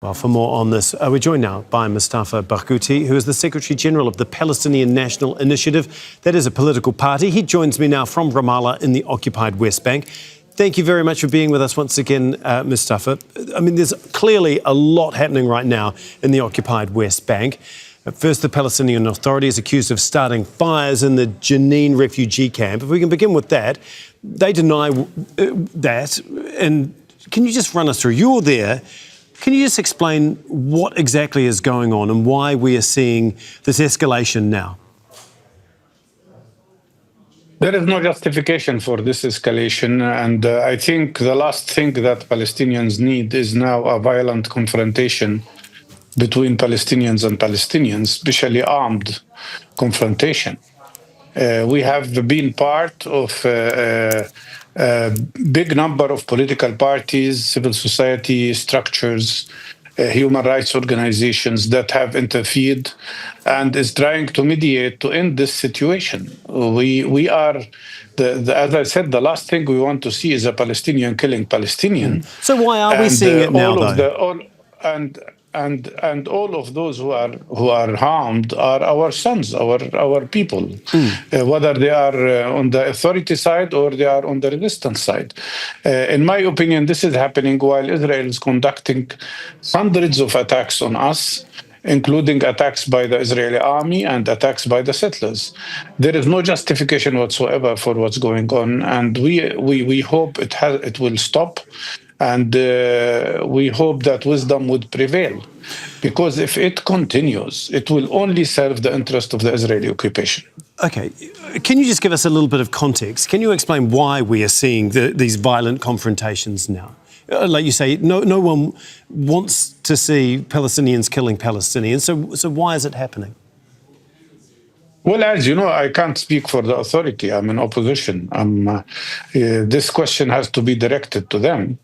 Well, for more on this, we're joined now by Mustafa Barghouti, who is the Secretary-General of the Palestinian National Initiative. That is a political party. He joins me now from Ramallah in the occupied West Bank. Thank you very much for being with us once again, Mustafa. I mean, there's clearly a lot happening right now in the occupied West Bank. First, the Palestinian Authority is accused of starting fires in the Jenin refugee camp. If we can begin with that, they deny that. And can you just run us through? You're there. Can you just explain what exactly is going on and why we are seeing this escalation now? There is no justification for this escalation, and I think the last thing that Palestinians need is now a violent confrontation between Palestinians and Palestinians, especially armed confrontation. We have been part of a big number of political parties, civil society structures, human rights organizations that have interfered and is trying to mediate to end this situation. We are, as I said, the last thing we want to see is a Palestinian killing Palestinian. So why are we seeing it now, though? And all of those who are harmed are our sons, our people, whether they are on the authority side or they are on the resistance side. In my opinion, this is happening while Israel is conducting hundreds of attacks on us, including attacks by the Israeli army and attacks by the settlers. There is no justification whatsoever for what's going on, and we hope it will stop. And we hope that wisdom would prevail, because if it continues, it will only serve the interest of the Israeli occupation. OK. Can you just give us a little bit of context? Can you explain why we are seeing these violent confrontations now? Like you say, no one wants to see Palestinians killing Palestinians. So why is it happening? Well, as you know, I can't speak for the authority. I'm in opposition. This question has to be directed to them.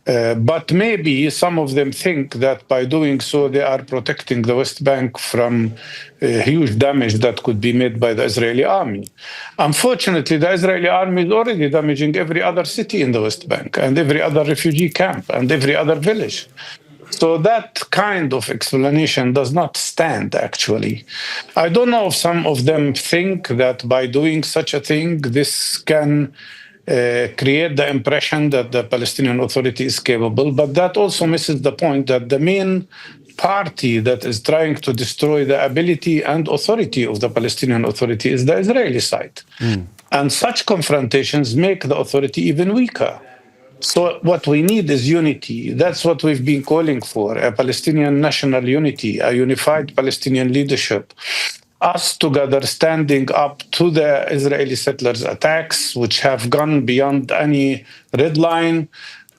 But maybe some of them think that by doing so, they are protecting the West Bank from huge damage that could be made by the Israeli army. Unfortunately, the Israeli army is already damaging every other city in the West Bank and every other refugee camp and every other village. So that kind of explanation does not stand, actually. I don't know if some of them think that by doing such a thing, this can create the impression that the Palestinian Authority is capable, but that also misses the point that the main party that is trying to destroy the ability and authority of the Palestinian Authority is the Israeli side. And such confrontations make the authority even weaker. So what we need is unity. That's what we've been calling for, a Palestinian national unity, a unified Palestinian leadership. Us together standing up to the Israeli settlers' attacks, which have gone beyond any red line.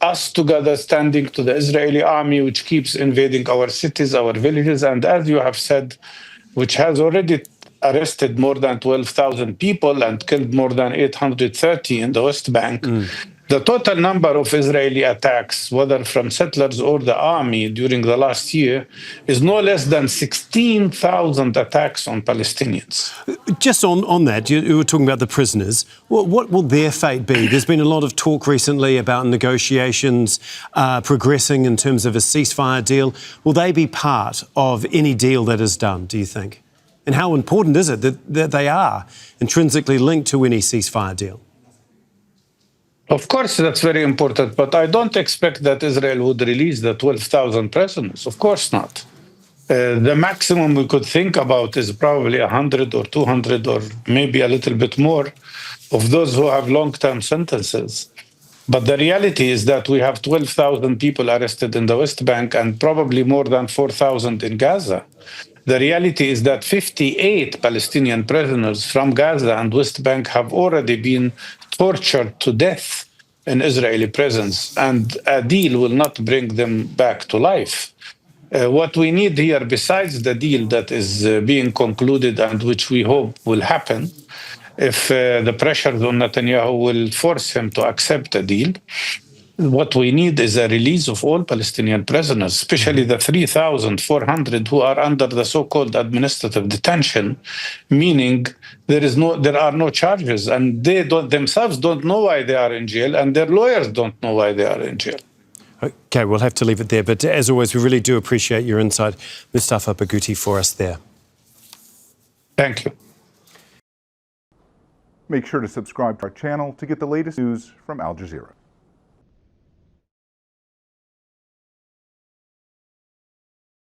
Us together standing to the Israeli army, which keeps invading our cities, our villages, and as you have said, which has already arrested more than 12,000 people and killed more than 830 in the West Bank. The total number of Israeli attacks, whether from settlers or the army during the last year, is no less than 16,000 attacks on Palestinians. Just on that, you were talking about the prisoners. What will their fate be? There's been a lot of talk recently about negotiations progressing in terms of a ceasefire deal. Will they be part of any deal that is done, do you think? And how important is it that they are intrinsically linked to any ceasefire deal? Of course, that's very important, but I don't expect that Israel would release the 12,000 prisoners. Of course not. The maximum we could think about is probably 100 or 200 or maybe a little bit more of those who have long-term sentences. But the reality is that we have 12,000 people arrested in the West Bank and probably more than 4,000 in Gaza. The reality is that 58 Palestinian prisoners from Gaza and West Bank have already been tortured to death in Israeli prisons, and a deal will not bring them back to life. What we need here, besides the deal that is being concluded and which we hope will happen, if the pressures on Netanyahu will force him to accept a deal, what we need is a release of all Palestinian prisoners, especially the 3,400 who are under the so-called administrative detention, meaning there are no charges, and they themselves don't know why they are in jail, and their lawyers don't know why they are in jail. Okay, we'll have to leave it there. But as always, we really do appreciate your insight, Mustafa Barghouti, for us there. Thank you. Make sure to subscribe to our channel to get the latest news from Al Jazeera.